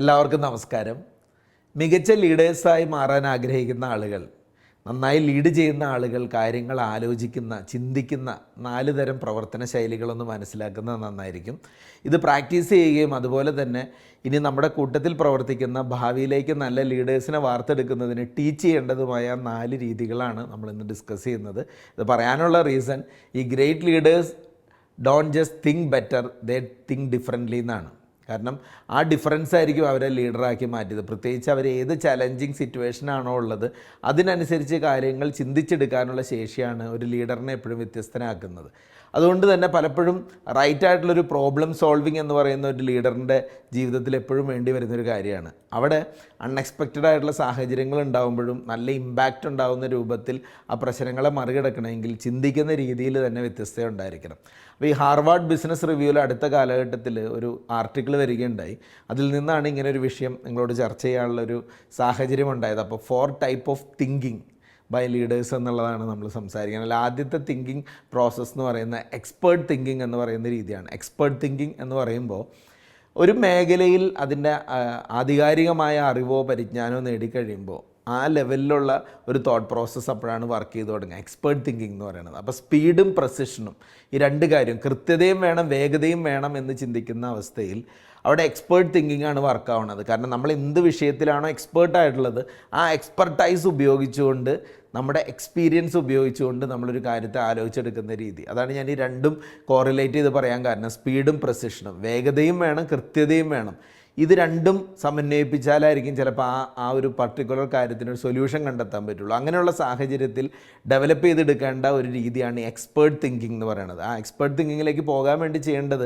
എല്ലാവർക്കും നമസ്കാരം. മികച്ച ലീഡേഴ്സായി മാറാൻ ആഗ്രഹിക്കുന്ന ആളുകൾ, നന്നായി ലീഡ് ചെയ്യുന്ന ആളുകൾ കാര്യങ്ങൾ ആലോചിക്കുന്ന, ചിന്തിക്കുന്ന 4 തരം പ്രവർത്തന ശൈലികളൊന്ന് മനസ്സിലാക്കുന്നത് നന്നായിരിക്കും. ഇത് പ്രാക്ടീസ് ചെയ്യുകയും അതുപോലെ തന്നെ ഇനി നമ്മുടെ കൂട്ടത്തിൽ പ്രവർത്തിക്കുന്ന ഭാവിയിലേക്ക് നല്ല ലീഡേഴ്സിനെ വാർത്തെടുക്കുന്നതിന് ടീച്ച് ചെയ്യേണ്ടതുമായ 4 രീതികളാണ് നമ്മളിന്ന് ഡിസ്കസ് ചെയ്യുന്നത്. ഇത് പറയാനുള്ള റീസൺ, ഈ great leaders don't just think better, they think differently എന്നാണ്. കാരണം ആ ഡിഫറൻസ് ആയിരിക്കും അവരെ ലീഡറാക്കി മാറ്റിയത്. പ്രത്യേകിച്ച് അവർ ഏത് ചലഞ്ചിങ് സിറ്റുവേഷനാണോ ഉള്ളത് അതിനനുസരിച്ച് കാര്യങ്ങൾ ചിന്തിച്ചെടുക്കാനുള്ള ശേഷിയാണ് ഒരു ലീഡറിനെ എപ്പോഴും വ്യത്യസ്തനാക്കുന്നത്. അതുകൊണ്ട് തന്നെ പലപ്പോഴും റൈറ്റായിട്ടുള്ളൊരു പ്രോബ്ലം സോൾവിങ് എന്ന് പറയുന്ന ഒരു ലീഡറിൻ്റെ ജീവിതത്തിൽ എപ്പോഴും വേണ്ടി വരുന്നൊരു കാര്യമാണ്. അവിടെ അൺഎക്സ്പെക്റ്റഡ് ആയിട്ടുള്ള സാഹചര്യങ്ങൾ ഉണ്ടാകുമ്പോഴും നല്ല ഇമ്പാക്റ്റ് ഉണ്ടാകുന്ന രൂപത്തിൽ ആ പ്രശ്നങ്ങളെ മറികടക്കണമെങ്കിൽ ചിന്തിക്കുന്ന രീതിയിൽ തന്നെ വ്യത്യസ്തത ഉണ്ടായിരിക്കണം. അപ്പോൾ ഈ ഹാർവാർഡ് ബിസിനസ് റിവ്യൂവിൽ അടുത്ത കാലഘട്ടത്തിൽ ഒരു ആർട്ടിക്കിൾ വരികയുണ്ടായി. അതിൽ നിന്നാണ് ഇങ്ങനെ ഒരു വിഷയം നിങ്ങളോട് ചർച്ച ചെയ്യാനുള്ളൊരു സാഹചര്യം ഉണ്ടായത്. അപ്പോൾ 4 type of thinking by leaders എന്നുള്ളതാണ് നമ്മൾ സംസാരിക്കുന്നത്. ആദ്യത്തെ തിങ്കിങ് പ്രോസസ്സ് എന്ന് പറയുന്ന എക്സ്പേർട്ട് തിങ്കിങ് എന്ന് പറയുന്ന രീതിയാണ്. എക്സ്പേർട്ട് തിങ്കിങ് എന്ന് പറയുമ്പോൾ ഒരു മേഖലയിൽ അതിൻ്റെ ആധികാരികമായ അറിവോ പരിജ്ഞാനമോ നേടിക്കഴിയുമ്പോൾ ആ ലെവലിലുള്ള ഒരു തോട്ട് പ്രോസസ്സ് അപ്പോഴാണ് വർക്ക് ചെയ്ത് തുടങ്ങുക. എക്സ്പേർട്ട് തിങ്കിങ് എന്ന് പറയുന്നത്. അപ്പോൾ സ്പീഡും പ്രസിഷനും, ഈ 2 കാര്യം, കൃത്യതയും വേണം വേഗതയും വേണം എന്ന് ചിന്തിക്കുന്ന അവസ്ഥയിൽ അവിടെ എക്സ്പേർട്ട് തിങ്കിങ് ആണ് വർക്കാവുന്നത്. കാരണം നമ്മൾ എന്ത് വിഷയത്തിലാണോ എക്സ്പേർട്ടായിട്ടുള്ളത് ആ എക്സ്പെർട്ടൈസ് ഉപയോഗിച്ചുകൊണ്ട്, നമ്മുടെ എക്സ്പീരിയൻസ് ഉപയോഗിച്ചുകൊണ്ട് നമ്മളൊരു കാര്യത്തെ ആലോചിച്ചെടുക്കുന്ന രീതി. അതാണ് ഞാൻ ഈ 2ഉം കോറിലേറ്റ് ചെയ്ത് പറയാൻ കാരണം. സ്പീഡും പ്രസിഷനും, വേഗതയും വേണം കൃത്യതയും വേണം. ഇത് 2ഉം സമന്വയിപ്പിച്ചാലായിരിക്കും ചിലപ്പോൾ ആ ഒരു പർട്ടിക്കുലർ കാര്യത്തിനൊരു സൊല്യൂഷൻ കണ്ടെത്താൻ പറ്റുള്ളൂ. അങ്ങനെയുള്ള സാഹചര്യത്തിൽ ഡെവലപ്പ് ചെയ്തെടുക്കേണ്ട ഒരു രീതിയാണ് എക്സ്പേർട്ട് തിങ്കിങ് എന്ന് പറയുന്നത്. ആ എക്സ്പേർട്ട് തിങ്കിങ്ങിലേക്ക് പോകാൻ വേണ്ടി ചെയ്യേണ്ടത്,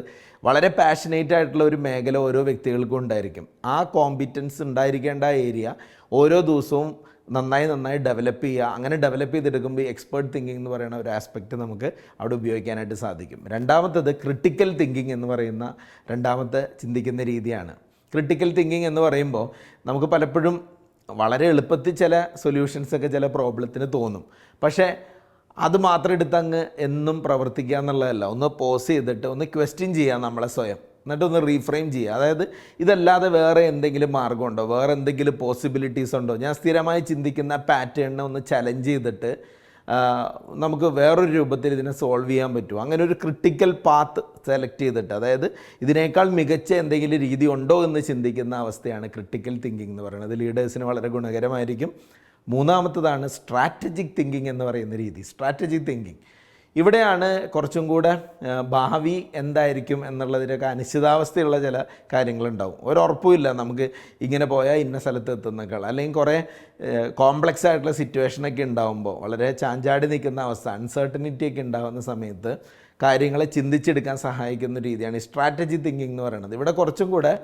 വളരെ പാഷനേറ്റ് ആയിട്ടുള്ള ഒരു മേഖല ഓരോ വ്യക്തികൾക്കും ഉണ്ടായിരിക്കും. ആ കോമ്പിറ്റൻസ് ഉണ്ടായിരിക്കേണ്ട ഏരിയ ഓരോ ദിവസവും നന്നായി ഡെവലപ്പ് ചെയ്യുക. അങ്ങനെ ഡെവലപ്പ് ചെയ്തെടുക്കുമ്പോൾ ഈ എക്സ്പേർട്ട് തിങ്കിങ് എന്ന് പറയുന്ന ഒരു ആസ്പെക്റ്റ് നമുക്ക് അവിടെ ഉപയോഗിക്കാനായിട്ട് സാധിക്കും. രണ്ടാമത്തത് ക്രിട്ടിക്കൽ തിങ്കിങ് എന്ന് പറയുന്ന രണ്ടാമത്തെ ചിന്തിക്കുന്ന രീതിയാണ്. ക്രിട്ടിക്കൽ തിങ്കിങ് എന്ന് പറയുമ്പോൾ നമുക്ക് പലപ്പോഴും വളരെ എളുപ്പത്തിൽ ചില സൊല്യൂഷൻസൊക്കെ ചില പ്രോബ്ലത്തിന് തോന്നും. പക്ഷേ അത് മാത്രം എടുത്തങ്ങ് എന്നും പ്രവർത്തിക്കുക എന്നുള്ളതല്ല. ഒന്ന് പോസ് ചെയ്തിട്ട് ഒന്ന് ക്വസ്റ്റ്യൻ ചെയ്യുക നമ്മളെ സ്വയം, എന്നിട്ടൊന്ന് റീഫ്രെയിം ചെയ്യുക. അതായത് ഇതല്ലാതെ വേറെ എന്തെങ്കിലും മാർഗ്ഗമുണ്ടോ, വേറെ എന്തെങ്കിലും പോസിബിലിറ്റീസ് ഉണ്ടോ, ഞാൻ സ്ഥിരമായി ചിന്തിക്കുന്ന പാറ്റേണിനെ ഒന്ന് ചലഞ്ച് ചെയ്തിട്ട് നമുക്ക് വേറൊരു രൂപത്തിൽ ഇതിനെ സോൾവ് ചെയ്യാൻ പറ്റുമോ, അങ്ങനെ ഒരു ക്രിട്ടിക്കൽ പാത്ത് സെലക്ട് ചെയ്തിട്ട്, അതായത് ഇതിനേക്കാൾ മികച്ച എന്തെങ്കിലും രീതി ഉണ്ടോ എന്ന് ചിന്തിക്കുന്ന അവസ്ഥയാണ് ക്രിട്ടിക്കൽ തിങ്കിങ് എന്ന് പറയുന്നത്. ലീഡേഴ്സിന് വളരെ ഗുണകരമായിരിക്കും. മൂന്നാമത്തതാണ് സ്ട്രാറ്റജിക് തിങ്കിങ് എന്ന് പറയുന്ന രീതി. സ്ട്രാറ്റജിക് തിങ്കിങ്, ഇവിടെയാണ് കുറച്ചും കൂടെ ഭാവി എന്തായിരിക്കും എന്നുള്ളതിനൊക്കെ അനിശ്ചിതാവസ്ഥയുള്ള ചില കാര്യങ്ങളുണ്ടാവും. ഒരുറപ്പുമില്ല നമുക്ക് ഇങ്ങനെ പോയാൽ ഇന്ന സ്ഥലത്ത് എത്തുന്നേക്കാൾ, അല്ലെങ്കിൽ കുറേ കോംപ്ലക്സ് ആയിട്ടുള്ള സിറ്റുവേഷനൊക്കെ ഉണ്ടാകുമ്പോൾ, വളരെ ചാഞ്ചാടി നിൽക്കുന്ന അവസ്ഥ, അൺസർട്ടനിറ്റി ഒക്കെ ഉണ്ടാകുന്ന സമയത്ത് കാര്യങ്ങളെ ചിന്തിച്ചെടുക്കാൻ സഹായിക്കുന്ന രീതിയാണ് ഈ സ്ട്രാറ്റജി തിങ്കിങ് എന്ന് പറയുന്നത്. ഇവിടെ കുറച്ചും കൂടെ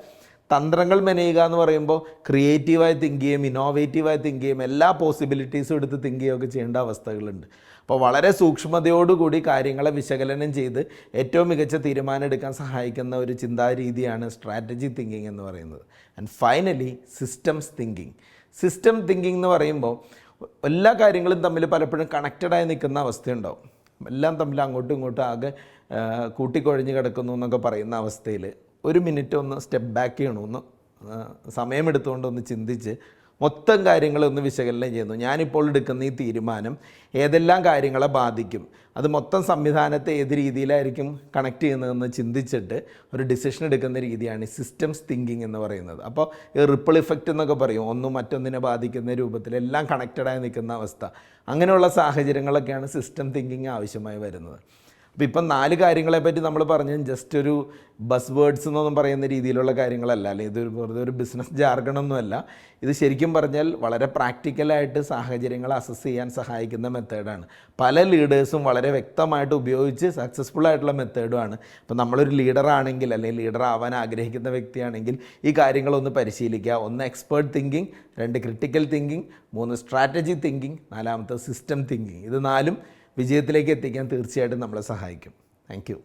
തന്ത്രങ്ങൾ മെനയുക എന്ന് പറയുമ്പോൾ ക്രിയേറ്റീവായി തിങ്ക് ചെയ്യും, ഇന്നോവേറ്റീവായി തിങ്ക് ചെയ്യും, എല്ലാ പോസിബിലിറ്റീസും എടുത്ത് തിങ്ക് ചെയ്യുകയൊക്കെ ചെയ്യേണ്ട അവസ്ഥകളുണ്ട്. അപ്പോൾ വളരെ സൂക്ഷ്മതയോടുകൂടി കാര്യങ്ങളെ വിശകലനം ചെയ്ത് ഏറ്റവും മികച്ച തീരുമാനം എടുക്കാൻ സഹായിക്കുന്ന ഒരു ചിന്താരീതിയാണ് സ്ട്രാറ്റജി തിങ്കിങ് എന്ന് പറയുന്നത്. And finally systems thinking. System thinking എന്ന് പറയുമ്പോൾ എല്ലാ കാര്യങ്ങളും തമ്മിൽ പലപ്പോഴും കണക്റ്റഡായി നിൽക്കുന്ന അവസ്ഥയുണ്ടാവും. എല്ലാം തമ്മിൽ അങ്ങോട്ടും ഇങ്ങോട്ടും ആകെ കൂട്ടിക്കൊഴിഞ്ഞ് കിടക്കുന്നു എന്നൊക്കെ പറയുന്ന അവസ്ഥയിൽ ഒരു മിനിറ്റ് ഒന്ന് സ്റ്റെപ്പ് ബാക്ക് ചെയ്യണം, ഒന്ന് സമയമെടുത്തുകൊണ്ടൊന്ന് ചിന്തിച്ച് മൊത്തം കാര്യങ്ങളൊന്ന് വിശകലനം ചെയ്യുന്നു. ഞാനിപ്പോൾ എടുക്കുന്ന ഈ തീരുമാനം ഏതെല്ലാം കാര്യങ്ങളെ ബാധിക്കും, അത് മൊത്തം സംവിധാനത്തെ ഏത് രീതിയിലായിരിക്കും കണക്ട് ചെയ്യുന്നതെന്ന് ചിന്തിച്ചിട്ട് ഒരു ഡിസിഷൻ എടുക്കുന്ന രീതിയാണ് സിസ്റ്റംസ് തിങ്കിങ് എന്ന് പറയുന്നത്. അപ്പോൾ ഈ റിപ്പിൾ ഇഫക്റ്റ് എന്നൊക്കെ പറയും, ഒന്നും മറ്റൊന്നിനെ ബാധിക്കുന്ന രൂപത്തിൽ എല്ലാം കണക്റ്റഡായി നിൽക്കുന്ന അവസ്ഥ. അങ്ങനെയുള്ള സാഹചര്യങ്ങളൊക്കെയാണ് സിസ്റ്റം തിങ്കിങ് ആവശ്യമായി വരുന്നത്. അപ്പോൾ ഇപ്പം 4 കാര്യങ്ങളെപ്പറ്റി നമ്മൾ പറഞ്ഞ് ജസ്റ്റ് ഒരു ബസ് വേർഡ്സ് എന്നൊന്നും പറയുന്ന രീതിയിലുള്ള കാര്യങ്ങളല്ല, അല്ലെങ്കിൽ ഇതൊരു വെറുതെ ഒരു ബിസിനസ് ജാർഗണൊന്നുമല്ല. ഇത് ശരിക്കും പറഞ്ഞാൽ വളരെ പ്രാക്ടിക്കലായിട്ട് സാഹചര്യങ്ങൾ അസസ് ചെയ്യാൻ സഹായിക്കുന്ന മെത്തേഡാണ്. പല ലീഡേഴ്സും വളരെ വ്യക്തമായിട്ട് ഉപയോഗിച്ച് സക്സസ്ഫുൾ ആയിട്ടുള്ള മെത്തേഡുമാണ്. അപ്പോൾ നമ്മളൊരു ലീഡറാണെങ്കിൽ, അല്ലെങ്കിൽ ലീഡർ ആവാൻ ആഗ്രഹിക്കുന്ന വ്യക്തിയാണെങ്കിൽ ഈ കാര്യങ്ങളൊന്ന് പരിശീലിക്കുക. 1 expert thinking, 2 critical thinking, 3 strategy thinking, 4 system thinking. ഇത് 4ഉം വിജയത്തിലേക്ക് എത്തിക്കാൻ തീർച്ചയായിട്ടും നമ്മളെ സഹായിക്കും. Thank you.